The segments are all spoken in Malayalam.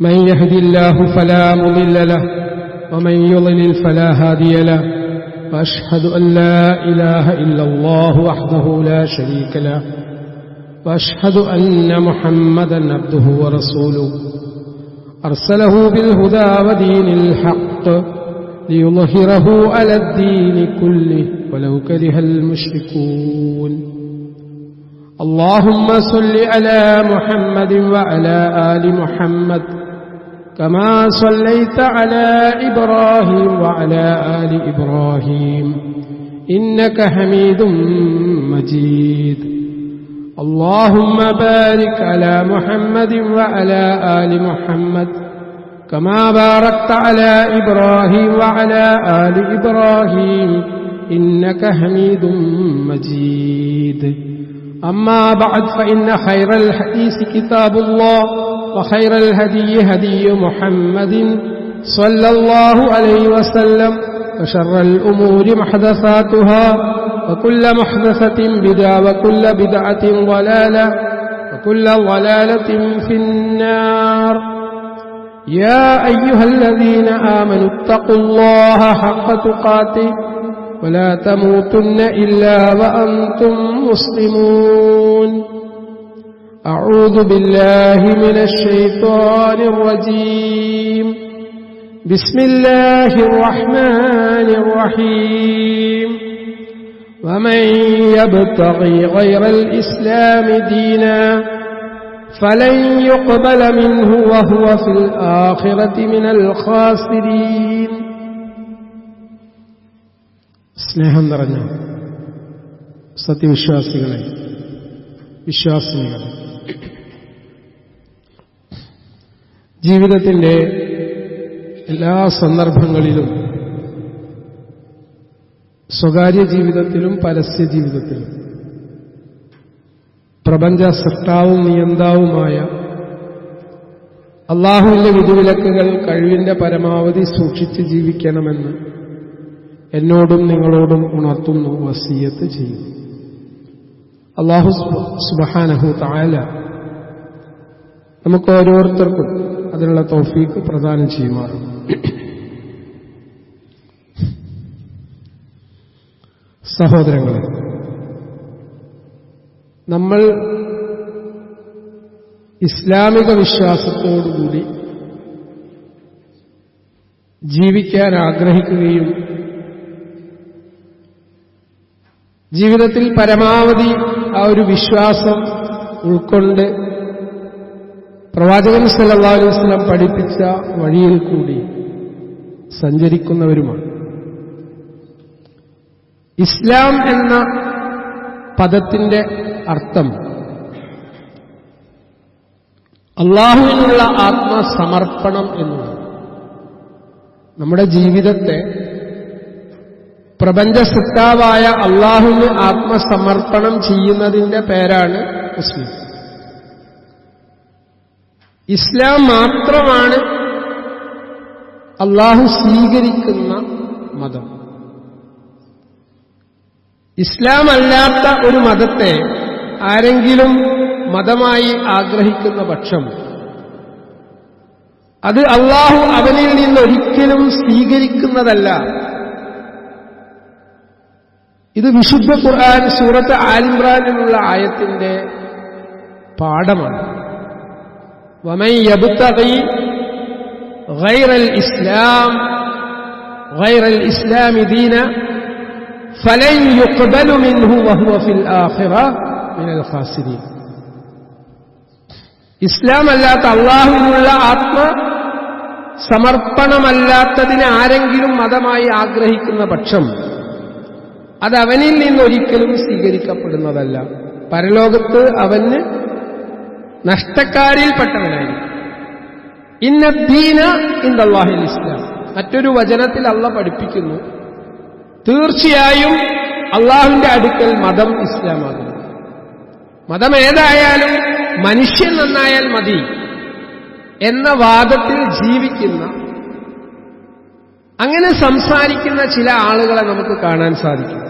من يهد الله فلا مضل له ومن يضلل فلا هادي له وأشهد أن لا إله إلا الله وحده لا شريك له وأشهد أن محمدا عبده ورسوله أرسله بالهدى ودين الحق ليظهره على الدين كله ولو كره المشركون اللهم صل على محمد وعلى آل محمد كما صليت على إبراهيم وعلى آل إبراهيم إنك حميد مجيد اللهم بارك على محمد وعلى آل محمد كما باركت على إبراهيم وعلى آل إبراهيم إنك حميد مجيد أما بعد فإن خير الحديث كتاب الله وخير الهدي هدي محمد صلى الله عليه وسلم وشر الأمور محدثاتها وكل محدثة بدعة وكل بدعة ضلالة وكل ضلالة في النار يا أيها الذين آمنوا اتقوا الله حق تقاته ولا تموتن إلا وأنتم مسلمون أعوذ بالله من الشيطان الرجيم بسم الله الرحمن الرحيم ومن يبتغي غير الإسلام دينا فلن يقبل منه وهو في الآخرة من الخاسرين സ്നേഹം നിറഞ്ഞ സത്യവിശ്വാസികളെ, വിശ്വാസിനികളെ, ജീവിതത്തിന്റെ എല്ലാ സന്ദർഭങ്ങളിലും, സ്വകാര്യ ജീവിതത്തിലും പരസ്യ ജീവിതത്തിലും പ്രപഞ്ച സൃഷ്ടാവും നിയന്താവുമായ അല്ലാഹുവിന്റെ വിധിവിലക്കുകൾ കഴിവിന്റെ പരമാവധി സൂക്ഷിച്ച് ജീവിക്കണമെന്ന് എന്നോടും നിങ്ങളോടും ഉണർത്തുന്നു, വസിയത്ത് ചെയ്യുന്നു. അല്ലാഹു സുബ്ഹാനഹു തആല നമുക്ക് ഓരോരുത്തർക്കും അതിനുള്ള തൗഫീഖ് പ്രദാനം ചെയ്യുമാറാകട്ടെ. സഹോദരങ്ങളെ, നമ്മൾ ഇസ്ലാമിക വിശ്വാസത്തോടുകൂടി ജീവിക്കാൻ ആഗ്രഹിക്കുകയും ജീവിതത്തിൽ പരമാവധി ആ ഒരു വിശ്വാസം ഉൾക്കൊണ്ട് പ്രവാചകൻ സല്ലല്ലാഹു അലൈഹി വസല്ലം പഠിപ്പിച്ച വഴിയിൽ കൂടി സഞ്ചരിക്കുന്നവരുമാണ്. ഇസ്ലാം എന്ന പദത്തിന്റെ അർത്ഥം അല്ലാഹുവിനുള്ള ആത്മസമർപ്പണം എന്നുള്ളത്. നമ്മുടെ ജീവിതത്തെ പ്രപഞ്ച സൃഷ്ടാവായ അല്ലാഹുവിന് ആത്മസമർപ്പണം ചെയ്യുന്നതിന്റെ പേരാണ് മുസ്ലിം. ഇസ്ലാം മാത്രമാണ് അല്ലാഹു സ്വീകരിക്കുന്ന മതം. ഇസ്ലാം അല്ലാത്ത ഒരു മതത്തെ ആരെങ്കിലും മതമായി ആഗ്രഹിക്കുന്ന പക്ഷം അത് അല്ലാഹു അവനിൽ നിന്നൊരിക്കലും സ്വീകരിക്കുന്നതല്ല. ഇത് വിശുദ്ധ ഖുർആൻ സൂറത്ത് ആൽ ഇംറാനിലുള്ള ആയത്തിന്റെ പാഠമാണ്. വമൻ യബ്തഗി ഗൈറൽ ഇസ്ലാമി ദീന ഫലൻ യുഖ്ബലു മിൻഹു വഹുവ ഫിൽ ആഖിറ മിനൽ ഖാസിരീൻ. ഇസ്ലാം അല്ലാത്ത അല്ലാഹുവിനുള്ള ആത്മസമർപ്പണമല്ലാത്തതിനെ ആരെങ്കിലും മതമായി ആഗ്രഹിക്കുന്ന പക്ഷം അത് അവനിൽ നിന്നൊരിക്കലും സ്വീകരിക്കപ്പെടുന്നതല്ല. പരലോകത്ത് അവന് നഷ്ടക്കാരിൽപ്പെട്ടവനായിരിക്കും. ഇന്നദ്ദീന ഇൻദല്ലാഹിൽ ഇസ്ലാം. മറ്റൊരു വചനത്തിൽ അല്ലാഹു പഠിപ്പിക്കുന്നു, തീർച്ചയായും അല്ലാഹുവിന്റെ അടുക്കൽ മതം ഇസ്ലാമാകുന്നു. മതം ഏതായാലും മനുഷ്യൻ നന്നായാൽ മതി എന്ന വാദത്തിൽ ജീവിക്കുന്ന, അങ്ങനെ സംസാരിക്കുന്ന ചില ആളുകളെ നമുക്ക് കാണാൻ സാധിക്കും.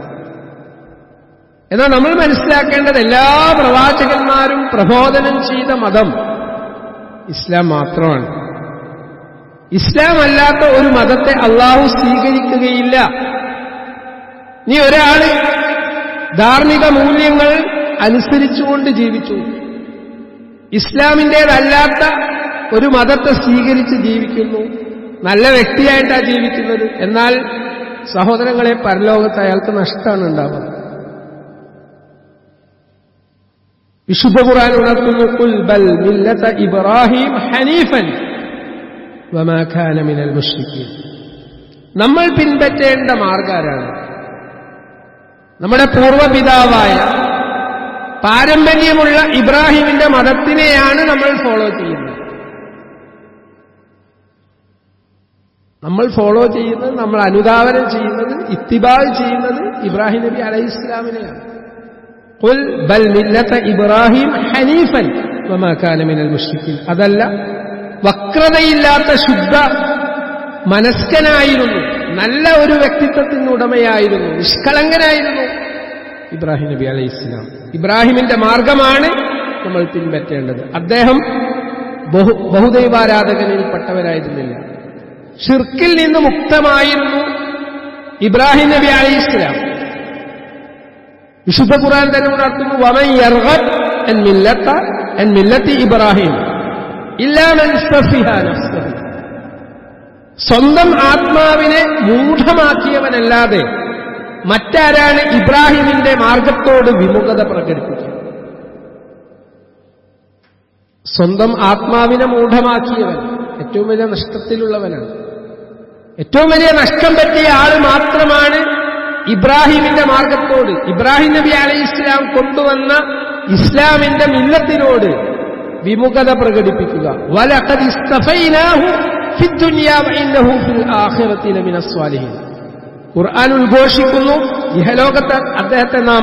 എന്നാൽ നമ്മൾ മനസ്സിലാക്കേണ്ടത് എല്ലാ പ്രവാചകന്മാരും പ്രബോധനം ചെയ്ത മതം ഇസ്ലാം മാത്രമാണ്. ഇസ്ലാം അല്ലാത്ത ഒരു മതത്തെ അള്ളാഹു സ്വീകരിക്കുകയില്ല. നീ ഒരാള് ധാർമ്മിക മൂല്യങ്ങൾ അനുസരിച്ചുകൊണ്ട് ജീവിച്ചു, ഇസ്ലാമിൻ്റേതല്ലാത്ത ഒരു മതത്തെ സ്വീകരിച്ച് ജീവിക്കുന്നു, നല്ല വ്യക്തിയായിട്ടാണ് ജീവിക്കുന്നത്, എന്നാൽ സഹോദരങ്ങളെ പരലോകത്ത് അയാൾക്ക് നഷ്ടമാണ് ഉണ്ടാവുക. വിശുദ്ധ ഖുർആൻ ഉണർത്തുന്നു, ഖുൽ ബൽ മില്ലത ഇബ്രാഹിം ഹനീഫൻ വമാ കാന മിനൽ മുശ്രിക്കീൻ. നമ്മൾ പിൻപറ്റേണ്ട മാർഗ്ഗാരാണ് നമ്മുടെ പൂർവ്വപിതാവായ പാരമ്പര്യമുള്ള ഇബ്രാഹിമിന്റെ മതത്തിനെയാണ് നമ്മൾ ഫോളോ ചെയ്യുന്നത്. നമ്മൾ അനുധാവനം ചെയ്യുന്നത്, ഇത്തിബാഅ് ചെയ്യുന്നത് ഇബ്രാഹിം നബി അലൈഹിസ്സലാമിനെയാണ്. ഖുൽ ബൽ മില്ലത ഇബ്രാഹിം ഹനീഫൻ വമാ കാന മിനൽ മുശ്രിക്കീൻ. അതല്ല, വക്രതയില്ലാത്ത ശുദ്ധ മനസ്കനായിരുന്നു, നല്ല ഒരു വ്യക്തിത്വത്തിന് ഉടമയായിരുന്നു, നിഷ്കളങ്കനായിരുന്നു ഇബ്രാഹിം നബി അലൈഹിസ്സലാം. ഇബ്രാഹിമിന്റെ മാർഗമാണ് നമ്മൾ പിൻപറ്റേണ്ടത്. അദ്ദേഹം ബഹുദൈവാരാധകനിൽപ്പെട്ടവരായിരുന്നില്ല, ഷിർക്കിൽ നിന്ന് മുക്തമായിരുന്നു ഇബ്രാഹിം നബി അലൈഹിസ്സലാം. വിശുദ്ധ ഖുർആൻ തന്നെ ഉണർത്തുന്നു, വമൻ യർഗബ് അൻ മില്ലത്തി ഇബ്രാഹിം ഇല്ലാ മൻ സഫിഹ നഫ്സഹു. സ്വന്തം ആത്മാവിനെ മൂഢമാക്കിയവനല്ലാതെ മറ്റാരാണ് ഇബ്രാഹിമിന്റെ മാർഗത്തോട് വിമുഖത പ്രകടിപ്പിക്കുക? സ്വന്തം ആത്മാവിനെ മൂഢമാക്കിയവൻ ഏറ്റവും വലിയ നഷ്ടത്തിലുള്ളവനാണ്. ഏറ്റവും വലിയ നഷ്ടം പറ്റിയ ആൾ മാത്രമാണ് ഇബ്രാഹിമിന്റെ മാർഗത്തോട്, ഇബ്രാഹിം നബി അലൈഹിസ്സലാം കൊണ്ടുവന്ന ഇസ്ലാമിന്റെ മില്ലത്തിനോട് വിമുഖത പ്രകടിപ്പിക്കുക. വലഖദ് ഇസ്തഫൈനാഹു ഫിദ്ദുനിയാ വഇന്നഹു ഫിൽ ആഖിറതി ലമിനസ് സ്വാലിഹീൻ. ഖുർആൻ ഉദ്ഘോഷിക്കുന്നു, ഇഹലോകത്ത് അദ്ദേഹത്തെ നാം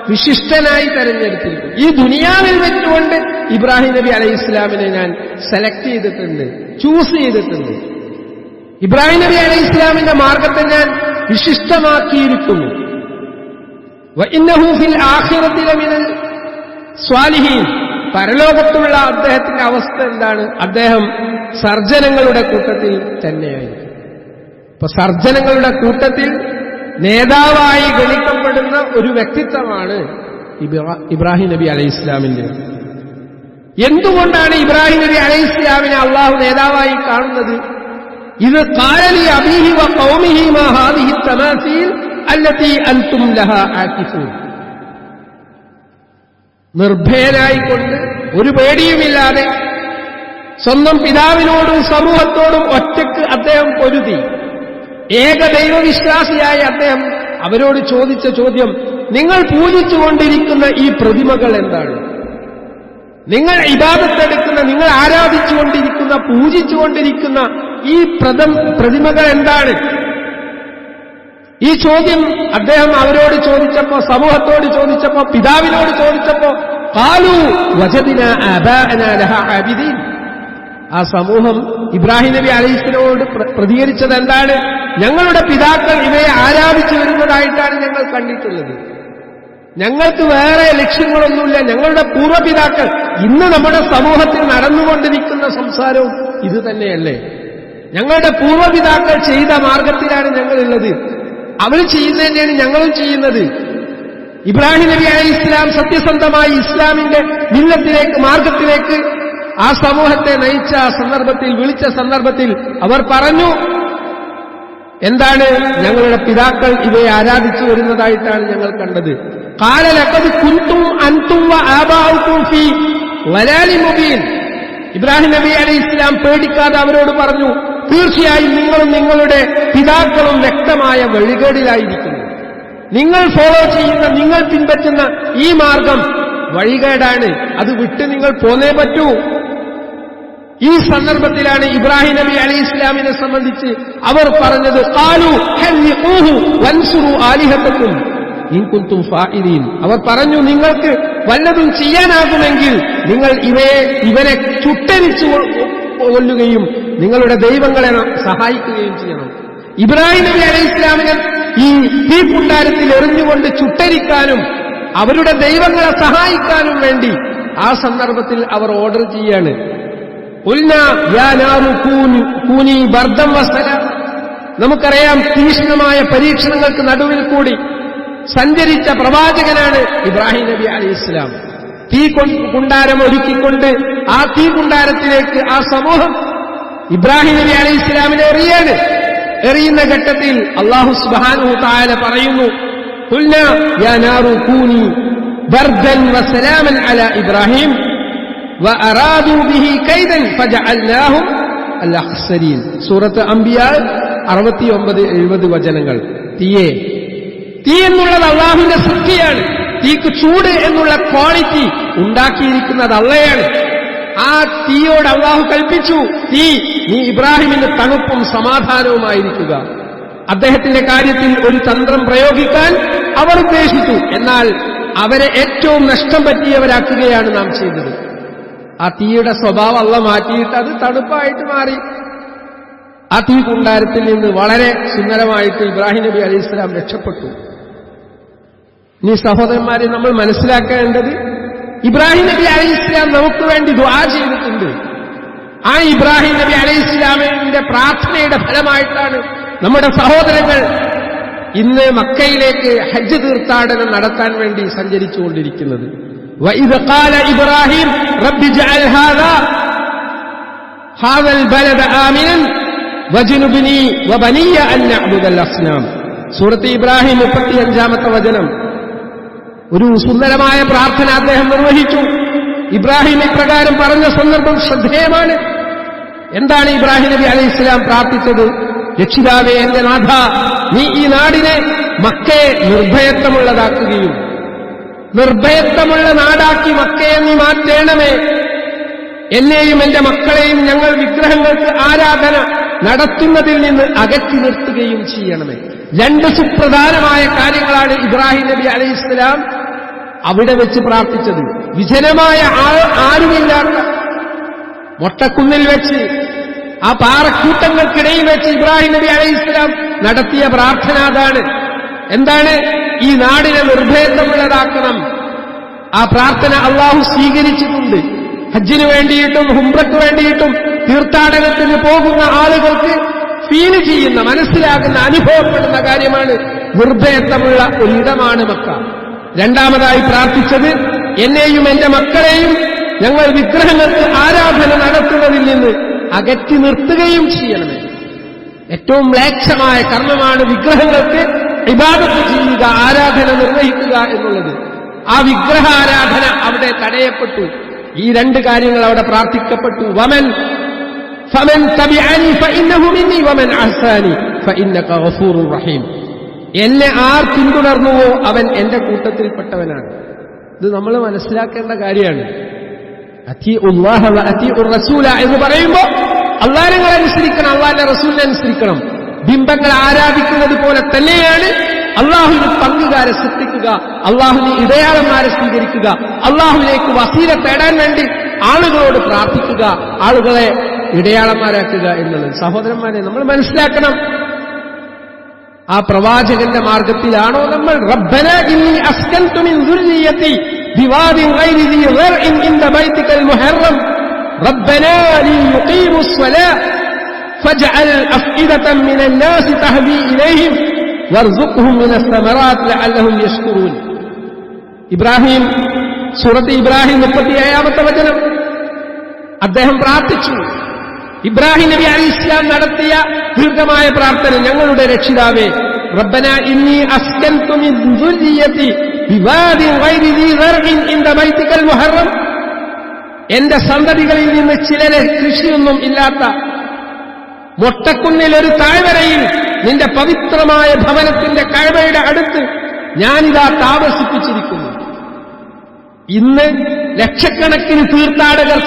വിശിഷ്ടനായി തെരഞ്ഞെടുത്തിരിക്കുന്നു. ഈ ദുനിയാവിൽ വെച്ചുകൊണ്ട് ഇബ്രാഹിം നബി അലൈഹിസ്സലാമിനെ ഞാൻ സെലക്ട് ചെയ്തിട്ടുണ്ട്, ചൂസ് ചെയ്തിട്ടുണ്ട്. ഇബ്രാഹിം നബി അലൈഹിസ്സലാമിന്റെ മാർഗത്തെ ഞാൻ വിശിഷ്ടമാക്കിയിരിക്കുന്നു. വഇന്നഹു ഫിൽ ആഖിറതി ലമിനൽ സ്വാലിഹീൻ. പരലോകത്തുള്ള അദ്ദേഹത്തിന്റെ അവസ്ഥ എന്താണ്? അദ്ദേഹം സർജനങ്ങളുടെ കൂട്ടത്തിൽ തന്നെയായിരിക്കും. ഇപ്പൊ സർജനങ്ങളുടെ കൂട്ടത്തിൽ നേതാവായി ഗണിക്കപ്പെടുന്ന ഒരു വ്യക്തിത്വമാണ് ഇബ്രാഹിം നബി അലൈഹിസ്സലാമിന്റെ. എന്തുകൊണ്ടാണ് ഇബ്രാഹിം നബി അലൈഹിസ്സലാമിനെ അള്ളാഹു നേതാവായി കാണുന്നത്? ഇത് ഖാലലി അബീഹി വ ഖൗമിഹി മാ ഹാദിഹി തമാസീൽ അല്ലതി അൻതും ലഹാ ആകിഫൂൻ. നിർഭയനായിക്കൊണ്ട്, ഒരു പേടിയുമില്ലാതെ, സ്വന്തം പിതാവിനോടും സമൂഹത്തോടും ഒറ്റയ്ക്ക് അദ്ദേഹം പൊരുതി. ഏകദൈവവിശ്വാസിയായ അദ്ദേഹം അവരോട് ചോദിച്ച ചോദ്യം, നിങ്ങൾ പൂജിച്ചുകൊണ്ടിരിക്കുന്ന ഈ പ്രതിമകൾ എന്താണ്? നിങ്ങൾ ഇബാദത്തെടുക്കുന്ന, നിങ്ങൾ ആരാധിച്ചുകൊണ്ടിരിക്കുന്ന, പൂജിച്ചുകൊണ്ടിരിക്കുന്ന ഈ പ്രതിമകൾ എന്താണ്? ഈ ചോദ്യം അദ്ദേഹം അവരോട് ചോദിച്ചപ്പോ, സമൂഹത്തോട് ചോദിച്ചപ്പോ, പിതാവിനോട് ചോദിച്ചപ്പോ, ഖാലൂ വജദ്നാ ആബാഅനാ ലഹാ ആബിദീൻ. ആ സമൂഹം ഇബ്രാഹിം നബി അലൈഹിസ്സലാമോട് പ്രതികരിച്ചത് എന്താണ്? ഞങ്ങളുടെ പിതാക്കൾ ഇവയെ ആരാധിച്ചു വരുന്നതായിട്ടാണ് ഞങ്ങൾ കണ്ടിട്ടുള്ളത്. ഞങ്ങൾക്ക് വേറെ ലക്ഷ്യങ്ങളൊന്നുമില്ല. ഞങ്ങളുടെ പൂർവ്വപിതാക്കൾ, ഇന്ന് നമ്മുടെ സമൂഹത്തിൽ നടന്നുകൊണ്ടിരിക്കുന്ന സംസാരവും ഇത് തന്നെയല്ലേ? ഞങ്ങളുടെ പൂർവ്വപിതാക്കൾ ചെയ്ത മാർഗത്തിലാണ് ഞങ്ങളുള്ളത്. അവർ ചെയ്യുന്നത് തന്നെയാണ് ഞങ്ങളും ചെയ്യുന്നത്. ഇബ്രാഹിം നബി അലൈഹിസ്സലാം സത്യസന്ധമായി ഇസ്ലാമിന്റെ മില്ലത്തിലേക്ക്, മാർഗത്തിലേക്ക് ആ സമൂഹത്തെ നയിച്ച സന്ദർഭത്തിൽ, വിളിച്ച സന്ദർഭത്തിൽ അവർ പറഞ്ഞു, എന്താണ്? ഞങ്ങളുടെ പിതാക്കൾ ഇവയെ ആരാധിച്ചു വരുന്നതായിട്ടാണ് ഞങ്ങൾ കണ്ടത്. ഖാല ലഖദ് കുൻതും അൻതും വ ആബാഉകും ഫീ വലാലിൻ മുബീൻ. ഇബ്രാഹിം നബി അലൈഹിസ്സലാം പേടിക്കാതെ അവരോട് പറഞ്ഞു, തീർച്ചയായും നിങ്ങളും നിങ്ങളുടെ പിതാക്കളും വ്യക്തമായ വഴികേടിലായിരിക്കുന്നു. നിങ്ങൾ ഫോളോ ചെയ്യുന്ന, നിങ്ങൾ പിൻപറ്റുന്ന ഈ മാർഗം വഴികേടാണ്. അത് വിട്ട് നിങ്ങൾ പോന്നേ പറ്റൂ. ഈ സന്ദർഭത്തിലാണ് ഇബ്രാഹിം നബി അലൈഹിസ്സലാമിനെ സംബന്ധിച്ച് അവർ പറഞ്ഞത്, ഖാലു ഹർരിഖൂഹു വൻസുറു ആലിഹതക്കും ഇൻ കുൻതും ഫാഇലീൻ. അവർ പറഞ്ഞു, നിങ്ങൾക്ക് വല്ലതും ചെയ്യാനാകുമെങ്കിൽ നിങ്ങൾ ഇവനെ ചുട്ടരിച്ചു കൊല്ലുകയും നിങ്ങളുടെ ദൈവങ്ങളെ സഹായിക്കുകയും ചെയ്യണം. ഇബ്രാഹിം നബി അലൈഹിസ്സലാമിനെ ഈ തീക്കുണ്ടാരത്തിൽ എറിഞ്ഞുകൊണ്ട് ചുട്ടരിക്കാനും അവരുടെ ദൈവങ്ങളെ സഹായിക്കാനും വേണ്ടി ആ സന്ദർഭത്തിൽ അവർ ഓർഡർ ചെയ്യാണ്. ഖുൽനാ യാ നാറു കൂനി ബർദൻ വസലാം. നമുക്കറിയാം, തീക്ഷ്ണമായ പരീക്ഷണങ്ങൾക്ക് നടുവിൽ കൂടി സഞ്ചരിച്ച പ്രവാചകനാണ് ഇബ്രാഹിം നബി അലൈഹിസ്സലാം. തീ കുണ്ടാരം ഒരുക്കിക്കൊണ്ട് ആ തീ കുണ്ടാരത്തിലേക്ക് ആ സമൂഹം ഇബ്രാഹിം നബി അലൈഹിസ്സലാമിനെ എറിയുന്ന ഘട്ടത്തിൽ അല്ലാഹു സുബ്ഹാനഹു തആല പറയുന്നു, ഖുൽനാ യാ നാറു കൂനി ബർദൻ വസലാമൻ അലാ ഇബ്രാഹിം വഅറാദു ബിഹി കൈദൻ ഫജഅൽനാഹും അൽ-അഖ്സരീൻ. സൂറത്ത് അംബിയ 69-70 വചനങ്ങൾ. തീ എന്നുള്ളത് അള്ളാഹുവിന്റെ സൃഷ്ടിയാണ്. തീക്ക് ചൂട് എന്നുള്ള ക്വാളിറ്റി ഉണ്ടാക്കിയിരിക്കുന്നത് അള്ളയാണ്. ആ തീയോട് അള്ളാഹു കൽപ്പിച്ചു, തീ നീ ഇബ്രാഹിമിന്റെ തണുപ്പും സമാധാനവുമായിരിക്കുക. അദ്ദേഹത്തിന്റെ കാര്യത്തിൽ ഒരു തന്ത്രം പ്രയോഗിക്കാൻ അവർ ഉദ്ദേശിച്ചു. എന്നാൽ അവരെ ഏറ്റവും നഷ്ടം പറ്റിയവരാക്കുകയാണ് നാം ചെയ്തത്. ആ തീയുടെ സ്വഭാവം അള്ള മാറ്റിയിട്ട് അത് തണുപ്പായിട്ട് മാറി. ആ തീ കുണ്ടാരത്തിൽ നിന്ന് വളരെ സുന്ദരമായിട്ട് ഇബ്രാഹിം നബി അലൈഹിസ്സലാം രക്ഷപ്പെട്ടു. ഇനി സഹോദരന്മാരെ, നമ്മൾ മനസ്സിലാക്കേണ്ടത്, ഇബ്രാഹിം നബി അലൈഹിസ്സലാം നമുക്ക് വേണ്ടി ദുആ ചെയ്തിട്ടുണ്ട്. ആ ഇബ്രാഹിം നബി അലൈഹിസ്സലാമിന്റെ പ്രാർത്ഥനയുടെ ഫലമായിട്ടാണ് നമ്മുടെ സഹോദരങ്ങൾ ഇന്ന് മക്കയിലേക്ക് ഹജ്ജ് തീർത്ഥാടനം നടത്താൻ വേണ്ടി സഞ്ചരിച്ചുകൊണ്ടിരിക്കുന്നത്. വഇദ് ഖാല ഇബ്രാഹിം റബ്ബി ജഅൽ ഹാദൽ ബലദ ആമിനൻ വജ്നുബ്നി വബനിയ അൻ നഅ്ബുദൽ അസ്നാം. സൂറത്ത് ഇബ്രാഹിം 35-ാമത്തെ വചനം. ഒരു സുന്ദരമായ പ്രാർത്ഥന അദ്ദേഹം നിർവഹിച്ചു. ഇബ്രാഹിം ഇപ്രകാരം പറഞ്ഞ സന്ദർഭം ശ്രദ്ധേയമാണ്. എന്താണ് ഇബ്രാഹിം നബി അലൈഹിസ്സലാം പ്രാർത്ഥിച്ചത്? രക്ഷിതാവേ, എന്റെ നാഥ, നീ ഈ നാടിനെ മക്കയെ നിർഭയത്വമുള്ളതാക്കുകയും നിർഭയത്വമുള്ള നാടാക്കി മക്കയെ നീ മാറ്റേണമേ. എന്നെയും എന്റെ മക്കളെയും ഞങ്ങൾ വിഗ്രഹങ്ങൾക്ക് ആരാധന നടത്തുന്നതിൽ നിന്ന് അകറ്റി നിർത്തുകയും ചെയ്യണമേ. രണ്ട് സുപ്രധാനമായ കാര്യങ്ങളാണ് ഇബ്രാഹിം നബി അലൈഹിസ്സലാം അവിടെ വെച്ച് പ്രാർത്ഥിച്ചത്. വിജനമായ ആരുമില്ലാത്ത മൊട്ടക്കുന്നിൽ വെച്ച്, ആ പാറക്കൂട്ടങ്ങൾക്കിടയിൽ വെച്ച് ഇബ്രാഹിം നബി അലൈഹിസ്സലാം നടത്തിയ പ്രാർത്ഥന അതാണ്. എന്താണ്? ഈ നാടിനെ നിർഭയത്വമുള്ളതാക്കണം. ആ പ്രാർത്ഥന അള്ളാഹു സ്വീകരിച്ചിട്ടുണ്ട്. ഹജ്ജിന് വേണ്ടിയിട്ടും ഉംറയ്ക്ക് വേണ്ടിയിട്ടും തീർത്ഥാടനത്തിന് പോകുന്ന ആളുകൾക്ക് ഫീൽ ചെയ്യുന്ന, മനസ്സിലാകുന്ന, അനുഭവപ്പെടുന്ന കാര്യമാണ് നിർഭയത്വമുള്ള ഒരിടമാണ് മക്ക. രണ്ടാമതായി പ്രാർത്ഥിച്ചത്, എന്നെയും എന്റെ മക്കളെയും ഞങ്ങൾ വിഗ്രഹങ്ങൾക്ക് ആരാധന നടത്തുന്നതിൽ നിന്ന് അകറ്റി നിർത്തുകയും ചെയ്യണമേ. ഏറ്റവും മ്ലേച്ഛമായ കർമ്മമാണ് വിഗ്രഹങ്ങൾക്ക് ഇബാദത്ത് ചെയ്യുക, ആരാധന നിർവഹിക്കുക എന്നുള്ളത്. ആ വിഗ്രഹാരാധന അവിടെ തടയപ്പെട്ടു. ഈ രണ്ട് കാര്യങ്ങൾ അവിടെ പ്രാർത്ഥിക്കപ്പെട്ടു. ഫമൻ തബിഅനി ഫഇന്നഹു മിന്നി വമൻ അഹ്സാനി ഫഇന്നക ഗഫൂറുർ റഹീം. എന്നെ ആർ പിന്തുടർന്നുവോ അവൻ എന്റെ കൂട്ടത്തിൽപ്പെട്ടവനാണ്. ഇത് നമ്മൾ മനസ്സിലാക്കേണ്ട കാര്യമാണ്. അത്തിഉല്ലാഹ വ അത്തിഉർ റസൂല എന്ന് പറയുമ്പോൾ അള്ളാഹുവിനെ അനുസരിക്കണം, അള്ളാഹുവിന്റെ റസൂലിനെ അനുസരിക്കണം. ബിംബങ്ങൾ ആരാധിക്കുന്നത് പോലെ തന്നെയാണ് അള്ളാഹുവിന് പങ്കുകാരെ സൃഷ്ടിക്കുക, അള്ളാഹുവിന് ഇടയാളന്മാരെ സ്വീകരിക്കുക, അള്ളാഹുവിലേക്ക് വസീല തേടാൻ വേണ്ടി ആളുകളോട് പ്രാർത്ഥിക്കുക, ആളുകളെ ഇടയാളന്മാരാക്കുക എന്നുള്ളത്. സഹോദരന്മാരെ, നമ്മൾ മനസ്സിലാക്കണം, ആ പ്രവാചകന്റെ മാർഗത്തിലാണോ നമ്മൾ? റബ്ബനാ ഇന്നി അസ്കൻതു മിൻ ദുർരിയതി ബിവാദിൻ ഗൈരി ദി ദർഇൻ ഇൻദ ബൈതികൽ മുഹറം റബ്ബനാ ലിയുഖീമുസ് സ്വലാ ഫജ്അൽ അഫ്ഇദതൻ മിനൻ നാസി തഹ്വി ഇലൈഹിം വർസുഖ്ഹും മിനസ് സമറാത്ത് ലഅല്ലഹും യശ്കുറൂൻ. ഇബ്രാഹിം, സൂറത്ത് ഇബ്രാഹിം 37-ാമത്തെ വചനം. അദ്ദേഹം പ്രാർത്ഥിച്ചു. ഇബ്രാഹിം നബി അലൈഹിസ്സലാം നടത്തിയ ദീർഘമായ പ്രാർത്ഥന, ഞങ്ങളുടെ രക്ഷിതാവേ, റബ്ബനാ ഇന്നി അസ്കൻതു മിൻ ദുർരിയതി ബിവാദിൻ ഗൈരി ദി ദർഇൻ ഇൻദ ബൈതികൽ മുഹറം. എന്റെ സന്തതികളിൽ നിന്ന് ചിലരെ കൃഷിയൊന്നും ഇല്ലാത്ത മൊട്ടക്കുന്നിൽ ഒരു താഴ്വരയിൽ നിന്റെ പവിത്രമായ ഭവനത്തിന്റെ കഅബയുടെ അടുത്ത് ഞാനിതാ താമസിപ്പിച്ചിരിക്കുന്നു. ഇന്ന് ലക്ഷക്കണക്കിന് തീർത്ഥാടകർ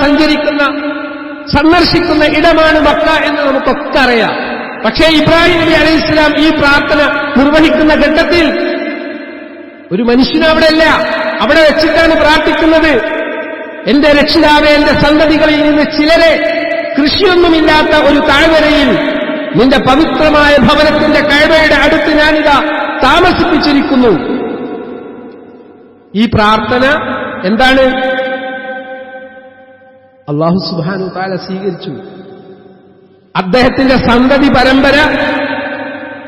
സന്ദർശിക്കുന്ന ഇടമാണ് മക്ക എന്ന് നമുക്കൊക്കെ അറിയാം. പക്ഷേ ഇബ്രാഹിം നബി അലൈഹിസ്സലാം ഈ പ്രാർത്ഥന നിർവഹിക്കുന്ന ഘട്ടത്തിൽ ഒരു മനുഷ്യനും അവിടെയല്ല, അവിടെ വെച്ചിട്ടാണ് പ്രാർത്ഥിക്കുന്നത്. എന്റെ രക്ഷിതാവേ, എന്റെ സന്തതികളിൽ നിന്ന് ചിലരെ കൃഷിയൊന്നുമില്ലാത്ത ഒരു താഴ്വരയിൽ നിന്റെ പവിത്രമായ ഭവനത്തിന്റെ കഅബയുടെ അടുത്ത് ഞാനിതാ താമസിപ്പിച്ചിരിക്കുന്നു. ഈ പ്രാർത്ഥന എന്താണ്? അല്ലാഹു സുബ്ഹാനഹു വ തആല സ്വീകരിച്ചു. അദ്ദേഹത്തിന്റെ സന്തതി പരമ്പര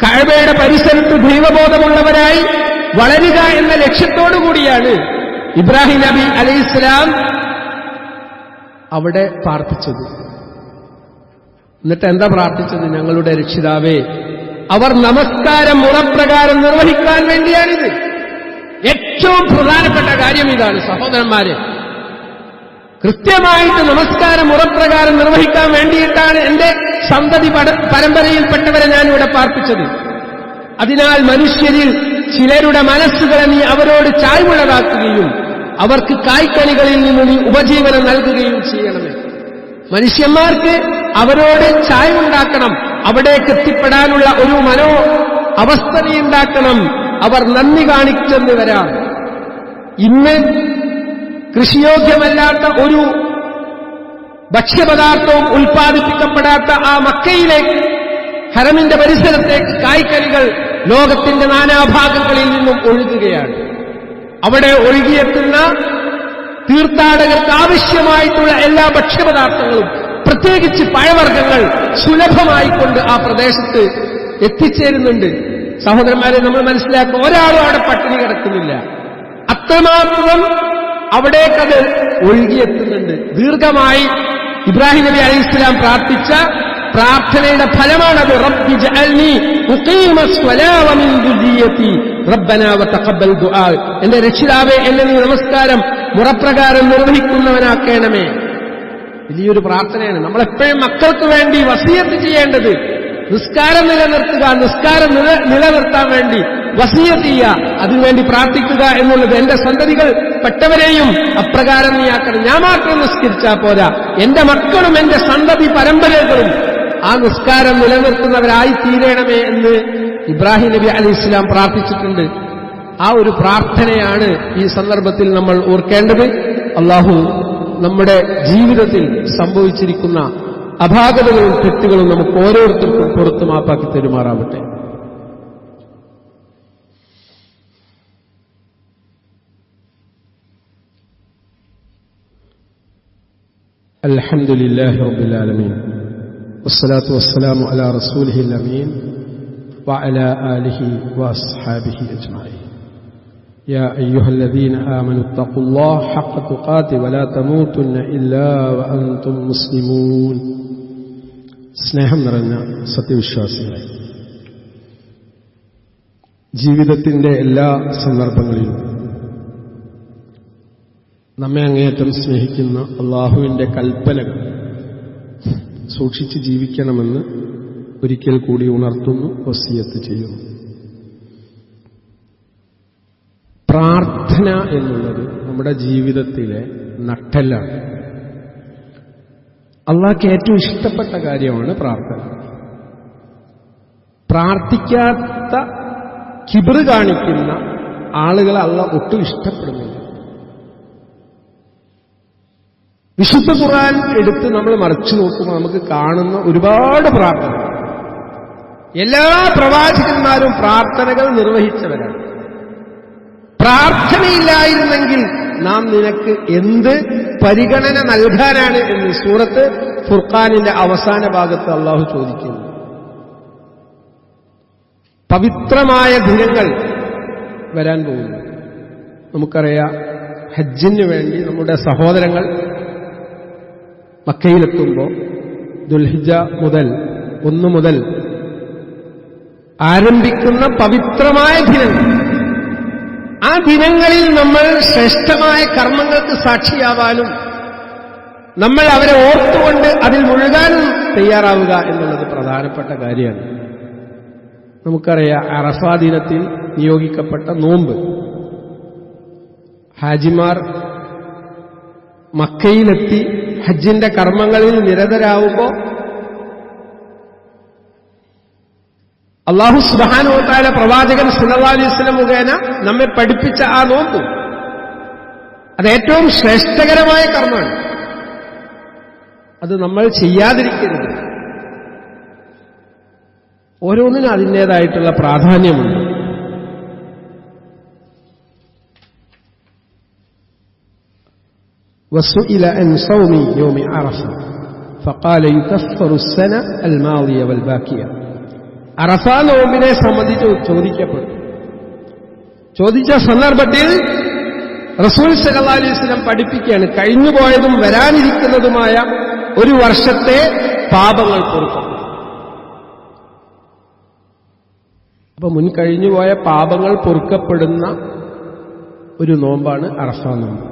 കഅബയുടെ പരിസരത്ത് ദൈവബോധമുള്ളവരായി വളരുക എന്ന ലക്ഷ്യത്തോടുകൂടിയാണ് ഇബ്രാഹിം നബി അലൈഹിസ്സലാം അവിടെ പ്രാർത്ഥിച്ചത്. എന്നിട്ട് എന്താ പ്രാർത്ഥിച്ചത്? ഞങ്ങളുടെ രക്ഷിതാവേ, അവർ നമസ്കാരം മുറപ്രകാരം നിർവഹിക്കാൻ വേണ്ടിയാണിത്. ഏറ്റവും പ്രധാനപ്പെട്ട കാര്യം ഇതാണ് സഹോദരന്മാരെ. കൃത്യമായിട്ട് നമസ്കാരം മുറപ്രകാരം നിർവഹിക്കാൻ വേണ്ടിയിട്ടാണ് എന്റെ സന്തതി പരമ്പരയിൽപ്പെട്ടവരെ ഞാനിവിടെ പ്രാർത്ഥിച്ചത്. അതിനാൽ മനുഷ്യരിൽ ചിലരുടെ മനസ്സുകളെ നീ അവരോട് ചായ്വുള്ളതാക്കുകയും അവർക്ക് കായ്ക്കനികളിൽ നിന്ന് നീ ഉപജീവനം നൽകുകയും ചെയ്യണമേ. മനുഷ്യന്മാർക്ക് അവരോട് ചായ്വുണ്ടാക്കണം, അവിടേക്ക് എത്തിപ്പെടാനുള്ള ഒരു അവസ്ഥ നീ ഉണ്ടാക്കണം. അവർ നന്ദി കാണിച്ചെന്ന് വരാം. ഇന്ന് കൃഷിയോഗ്യമല്ലാത്ത ഒരു ഭക്ഷ്യപദാർത്ഥവും ഉൽപ്പാദിപ്പിക്കപ്പെടാത്ത ആ മക്കയിലേക്ക്, ഹറമിന്റെ പരിസരത്തേക്ക് കായ്ക്കനികൾ ലോകത്തിന്റെ നാനാഭാഗങ്ങളിൽ നിന്നും ഒഴുകുകയാണ്. അവിടെ ഒഴുകിയെത്തുന്ന തീർത്ഥാടകർക്ക് ആവശ്യമായിട്ടുള്ള എല്ലാ ഭക്ഷ്യപദാർത്ഥങ്ങളും, പ്രത്യേകിച്ച് പഴവർഗ്ഗങ്ങൾ സുലഭമായിക്കൊണ്ട് ആ പ്രദേശത്ത് എത്തിച്ചേരുന്നുണ്ട്. സഹോദരന്മാരെ, നമ്മൾ മനസ്സിലാക്കുക, ഒരാളും അവിടെ പട്ടിണി കിടക്കുന്നില്ല. അത്രമാത്രം അവിടേക്കത് ഒഴുകിയെത്തുന്നുണ്ട്. ദീർഘമായി ഇബ്രാഹിം നബി അലൈഹിസ്സലാം പ്രാർത്ഥിച്ച പ്രാർത്ഥനയുടെ ഫലമാണത്. റബ്ബി ജഅൽനി മുഖീമസ്സലാ വമിൻ ദുർരിയതി റബ്ബനാ വതഖബ്ബൽ ദുആ. എന്റെ രക്ഷിതാവേ, എന്നെ നീ നമസ്കാരം മുറപ്രകാരം നിർവഹിക്കുന്നവനാക്കണമേ. വലിയൊരു പ്രാർത്ഥനയാണ്. നമ്മളെപ്പോഴും മക്കൾക്ക് വേണ്ടി വസിയത്ത് ചെയ്യേണ്ടത്. നിസ്കാരം നിലനിർത്തുക, നിസ്കാരം നിലനിർത്താൻ വേണ്ടി വസിയത്ത് ചെയ്യുക, അതിനുവേണ്ടി പ്രാർത്ഥിക്കുക എന്നുള്ളത്. എന്റെ സന്തതികൾ പെട്ടവരെയും അപ്രകാരം നീയാക്കണം. ഞാൻ മാത്രം നിസ്കരിച്ചാൽ പോരാ, എന്റെ മക്കളും എന്റെ സന്തതി പരമ്പരകളും ആ നിസ്കാരം നിലനിർത്തുന്നവരായി തീരണമേ എന്ന് ഇബ്രാഹിം നബി അലൈഹിസ്സലാം പ്രാർത്ഥിച്ചിട്ടുണ്ട്. ആ ഒരു പ്രാർത്ഥനയാണ് ഈ സന്ദർഭത്തിൽ നമ്മൾ ഓർക്കേണ്ടത്. അല്ലാഹു നമ്മുടെ ജീവിതത്തിൽ സംഭവിച്ചിരിക്കുന്ന അപാകതകളും തെറ്റുകളും നമുക്ക് ഓരോരുത്തർക്കും പുറത്തു മാപ്പാക്കി തരുമാറാവട്ടെ. അൽഹംദുലില്ലാഹി റബ്ബിൽ ആലമീൻ വസ്സലാത്തു വസ്സലാമു അലാ റസൂലിഹിൽ അമീൻ വഅലാ ആലിഹി വഅസ്ഹാബിഹി അജ്മഈൻ. യാ അയ്യുഹല്ലദീന ആമനു ഇത്തഖുല്ലാഹ ഹഖ്ക തുഖാതി വലാ തമൂതുന്ന ഇല്ലാ വഅൻതും മുസ്ലിമൂൻ. സ്നേഹം നിറഞ്ഞ സത്യവിശ്വാസികളെ, ജീവിതത്തിന്റെ എല്ലാ സന്ദർഭങ്ങളിലും നമ്മെ അങ്ങേയറ്റം സ്നേഹിക്കുന്ന അള്ളാഹുവിന്റെ കൽപ്പനകൾ സൂക്ഷിച്ച് ജീവിക്കണമെന്ന് ഒരിക്കൽ കൂടി ഉണർത്തുന്നു, വസിയത്ത് ചെയ്യുന്നു. പ്രാർത്ഥന എന്നുള്ളത് നമ്മുടെ ജീവിതത്തിലെ നട്ടെല്ലാണ്. അള്ളാഹ്ക്ക് ഏറ്റവും ഇഷ്ടപ്പെട്ട കാര്യമാണ് പ്രാർത്ഥന. പ്രാർത്ഥിക്കാത്ത കിബർ കാണിക്കുന്ന ആളുകളെ അള്ളാഹ് ഒട്ടും ഇഷ്ടപ്പെടുന്നില്ല. വിശുദ്ധ ഖുർആൻ എടുത്ത് നമ്മൾ മറിച്ചു നോക്കുമ്പോൾ നമുക്ക് കാണുന്ന ഒരുപാട് പ്രാർത്ഥന, എല്ലാ പ്രവാചകന്മാരും പ്രാർത്ഥനകൾ നിർവഹിച്ചവരാണ്. പ്രാർത്ഥനയില്ലായിരുന്നെങ്കിൽ നാം നിനക്ക് എന്ത് പരിഗണന നൽകാനാണ് എന്ന് സൂറത്ത് ഫുർഖാനിന്റെ അവസാന ഭാഗത്ത് അള്ളാഹു ചോദിക്കുന്നു. പവിത്രമായ ദിനങ്ങൾ വരാൻ പോകുന്നു. നമുക്കറിയാം, ഹജ്ജിന് വേണ്ടി നമ്മുടെ സഹോദരങ്ങൾ മക്കയിലെത്തുമ്പോൾ ദുൽഹിജ്ജ മുതൽ 1 മുതൽ ആരംഭിക്കുന്ന പവിത്രമായ ദിനങ്ങൾ, ആ ദിനങ്ങളിൽ നമ്മൾ ശ്രേഷ്ഠമായ കർമ്മങ്ങൾക്ക് സാക്ഷിയാവാനും നമ്മൾ അവരെ ഓർത്തുകൊണ്ട് അതിൽ മുഴുകാനും തയ്യാറാവുക എന്നുള്ളത് പ്രധാനപ്പെട്ട കാര്യമാണ്. നമുക്കറിയാം, അറഫാ ദിനത്തിൽ നിയോഗിക്കപ്പെട്ട നോമ്പ്. ഹാജിമാർ മക്കയിലെത്തി ഹജ്ജിന്റെ കർമ്മങ്ങളിൽ നിരതരാവുമ്പോൾ അല്ലാഹു സുബ്ഹാനഹു വ തആല പ്രവാചകൻ സല്ലല്ലാഹു അലൈഹി വസല്ലം മുഖേന നമ്മെ പഠിപ്പിച്ച ആ നോമ്പ്, അത് ഏറ്റവും ശ്രേഷ്ഠകരമായ കർമ്മമാണ്. അത് നമ്മൾ ചെയ്യാതിരിക്കരുത്. ഓരോന്നിനും അതിൻ്റേതായിട്ടുള്ള പ്രാധാന്യമുണ്ട്. وسئل عن صوم يوم عرفة فقال يكفر السنة الماضية والباقية. അറഫ നോമ്പിനെ സംബന്ധിച്ച് ചോദിച്ച സന്ദർഭത്തിൽ റസൂൽ സല്ലല്ലാഹു അലൈഹി വസല്ലം പഠിപ്പിക്കുകയാണ്, കഴിഞ്ഞുപോയതും വരാനിരിക്കുന്നതുമായ ഒരു വർഷത്തെ പാപങ്ങൾ പൊറുക്കും. അപ്പൊ മുൻ കഴിഞ്ഞുപോയ പാപങ്ങൾ പൊറുക്കപ്പെടുന്ന ഒരു നോമ്പാണ് അറഫ നോമ്പ്.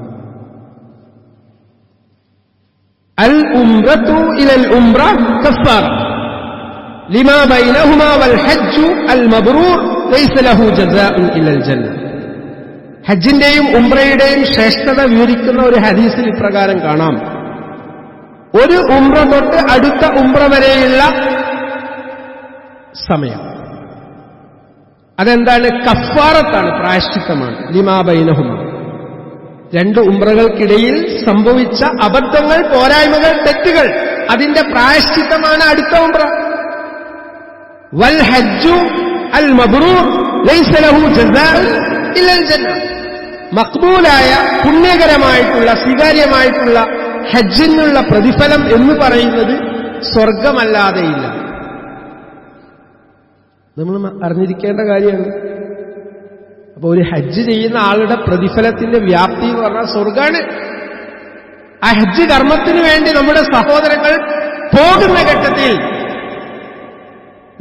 അൽ ഉംറതു ഇലൽ ഉംറ കഫാറ ലിമാ ബൈനഹുമാ വൽ ഹജ്ജു അൽ മബ്റൂർ ലൈസ ലഹു ജസാഉൻ ഇല്ലൽ ജന്ന. ഹജ്ജിന്റെയും ഉംറയുടെയും ശ്രേഷ്ഠത വിവരിക്കുന്ന ഒരു ഹദീസിൽ ഇപ്രകാരം കാണാം, ഒരു ഉംറ തൊട്ട് അടുത്ത ഉംറ വരെയുള്ള സമയം അതെന്താണ്? കഫാറത്താണ്, പ്രായശ്ചിത്തമാണ്. ലിമാ ബൈനഹുമാ, രണ്ട് ഉംറകൾക്കിടയിൽ സംഭവിച്ച അബദ്ധങ്ങൾ, പോരായ്മകൾ, തെറ്റുകൾ, അതിന്റെ പ്രായശ്ചിത്തമാണ് അടുത്ത ഉംറ. വൽ ഹജ്ജു അൽ മബ്റൂർ ലൈസ ലഹു ജസാഉൻ ഇല്ലൽ ജന്ന. മഖ്ബൂലായ പുണ്യകരമായിട്ടുള്ള സ്വീകാര്യമായിട്ടുള്ള ഹജ്ജിനുള്ള പ്രതിഫലം എന്ന് പറയുന്നത് സ്വർഗമല്ലാതെയില്ല. നമ്മൾ അറിഞ്ഞിരിക്കേണ്ട കാര്യമാണ്. അപ്പൊ ഒരു ഹജ്ജ് ചെയ്യുന്ന ആളുടെ പ്രതിഫലത്തിന്റെ വ്യാപ്തി എന്ന് പറഞ്ഞാൽ സ്വർഗാണ്. ആ ഹജ്ജ് കർമ്മത്തിന് വേണ്ടി നമ്മുടെ സഹോദരങ്ങൾ പോകുന്ന ഘട്ടത്തിൽ,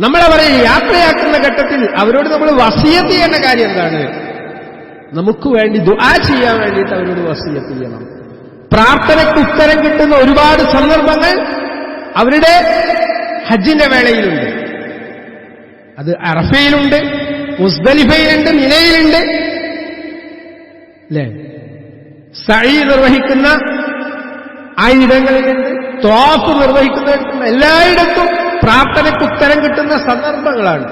നമ്മളവരെ യാത്രയാക്കുന്ന ഘട്ടത്തിൽ അവരോട് നമ്മൾ വസിയത്ത് ചെയ്യേണ്ട കാര്യം എന്താണ്? നമുക്ക് വേണ്ടി ദുആ ചെയ്യാൻ വേണ്ടിയിട്ട് അവരോട് വസിയത്ത് ചെയ്യണം. പ്രാർത്ഥനയ്ക്ക് ഉത്തരം കിട്ടുന്ന ഒരുപാട് സന്ദർഭങ്ങൾ അവരുടെ ഹജ്ജിന്റെ വേളയിലുണ്ട്. അത് അറഫയിലുണ്ട്, മുസ്ദലിഫയിലുണ്ട്, മിനയിലുണ്ട്, അല്ലേ? സഈ നിർവഹിക്കുന്ന ആയിടങ്ങളിലുണ്ട്, ത്വാഫ് നിർവഹിക്കുന്നിടത്തും എല്ലായിടത്തും പ്രാർത്ഥനയ്ക്ക് ഉത്തരം കിട്ടുന്ന സന്ദർഭങ്ങളാണ്.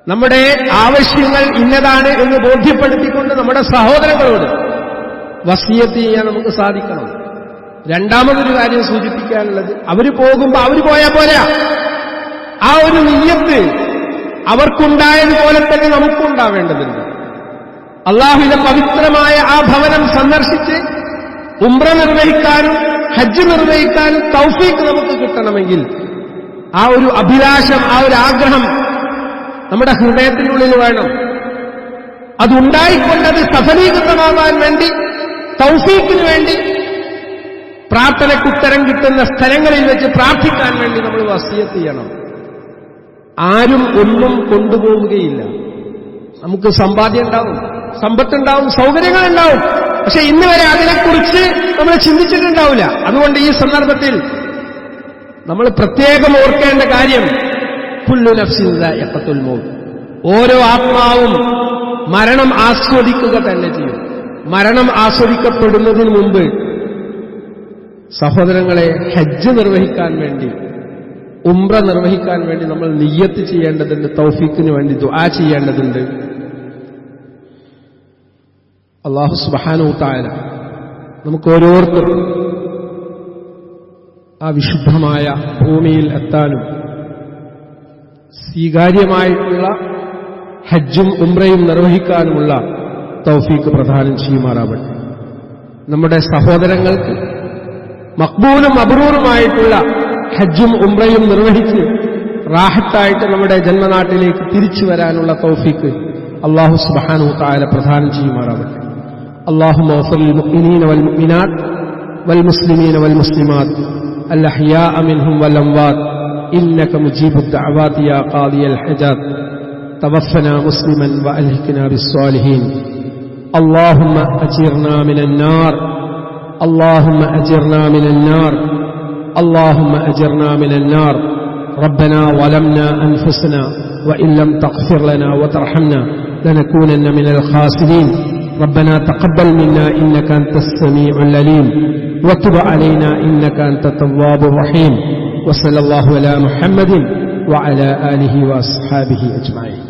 നമ്മുടെ ആവശ്യങ്ങൾ ഇന്നതാണ് എന്ന് ബോധ്യപ്പെടുത്തിക്കൊണ്ട് നമ്മുടെ സഹോദരങ്ങളോട് വസിയത്ത് ചെയ്യാൻ നമുക്ക് സാധിക്കണം. രണ്ടാമതൊരു കാര്യം സൂചിപ്പിക്കാനുള്ളത്, അവര് പോകുമ്പോ അവര് പോയാൽ പോരാ, ആ ഒരു നിയ്യത്ത് അവർക്കുണ്ടായതുപോലെ തന്നെ നമുക്കുണ്ടാവേണ്ടതുണ്ട്. അല്ലാഹുവിന്റെ പവിത്രമായ ആ ഭവനം സന്ദർശിച്ച് ഉംറ നിർവഹിക്കാനും ഹജ്ജ് നിർവഹിക്കാനും തൗഫീഖ് നമുക്ക് കിട്ടണമെങ്കിൽ ആ ഒരു അഭിലാഷം, ആ ഒരു ആഗ്രഹം നമ്മുടെ ഹൃദയത്തിനുള്ളിൽ വേണം. അതുണ്ടായിക്കൊണ്ടത് സഫലീകൃതമാവാൻ വേണ്ടി, തൗഫീഖിന് വേണ്ടി, പ്രാർത്ഥനയ്ക്ക് ഉത്തരം കിട്ടുന്ന സ്ഥലങ്ങളിൽ വെച്ച് പ്രാർത്ഥിക്കാൻ വേണ്ടി നമ്മൾ വസിയത്ത് ചെയ്യണം. ആരും ഒന്നും കൊണ്ടുപോവുകയില്ല. നമുക്ക് സമ്പാദ്യം ഉണ്ടാവും, സമ്പത്തുണ്ടാവും, സൗകര്യങ്ങളുണ്ടാവും, പക്ഷെ ഇന്ന് വരെ അതിനെക്കുറിച്ച് നമ്മൾ ചിന്തിച്ചിട്ടുണ്ടാവില്ല. അതുകൊണ്ട് ഈ സന്ദർഭത്തിൽ നമ്മൾ പ്രത്യേകം ഓർക്കേണ്ട കാര്യം, കുല്ലു നഫ്സിൻ ദാഇഖത്തുൽ മൗത്ത്, ഓരോ ആത്മാവും മരണം ആസ്വദിക്കുക തന്നെ ചെയ്യും. മരണം ആസ്വദിക്കപ്പെടുന്നതിന് മുമ്പ് സഹോദരങ്ങളെ, ഹജ്ജ് നിർവഹിക്കാൻ വേണ്ടി, ഉംറ നിർവഹിക്കാൻ വേണ്ടി നമ്മൾ നിയ്യത്ത് ചെയ്യേണ്ടതുണ്ട്, തൗഫീഖിന് വേണ്ടി ദുആ ചെയ്യേണ്ടതുണ്ട്. അല്ലാഹു സുബ്ഹാനഹു വ തആല നമുക്ക് ഓരോരുത്തർക്കും ആ വിശുദ്ധമായ ഭൂമിയിൽ എത്താനും സ്വീകാര്യമായിട്ടുള്ള ഹജ്ജും ഉംറയും നിർവഹിക്കാനുമുള്ള തൗഫീഖ് പ്രദാനം ചെയ്യുമാറാവട്ടെ. നമ്മുടെ സഹോദരങ്ങൾക്ക് മഖ്ബൂലും മബ്റൂറുമായിട്ടുള്ള ഹജ്ജും ഉംറയും നിർവഹിച്ച് റാഹത്തായിട്ട് നമ്മുടെ ജന്മനാട്ടിലേക്ക് തിരിച്ചു വരാനുള്ള തൗഫീഖ് അല്ലാഹു സുബ്ഹാനഹു വ തആല പ്രദാനം ചെയ്യുമാറാവട്ടെ. اللهم اغفر للمؤمنين والمؤمنات والمسلمين والمسلمات الأحياء منهم والأموات إنك مجيب الدعوات يا قاضي الحاجات توفنا مسلما وألحقنا بالصالحين. اللهم أجرنا من النار، اللهم أجرنا من النار، اللهم أجرنا من النار. ربنا ظلمنا أنفسنا وإن لم تغفر لنا وترحمنا لنكونن من الخاسرين. ربنا تقبل منا إنك أنت السميع العليم وتب علينا إنك أنت التواب الرحيم. وصلى الله على محمد وعلى آله وأصحابه أجمعين.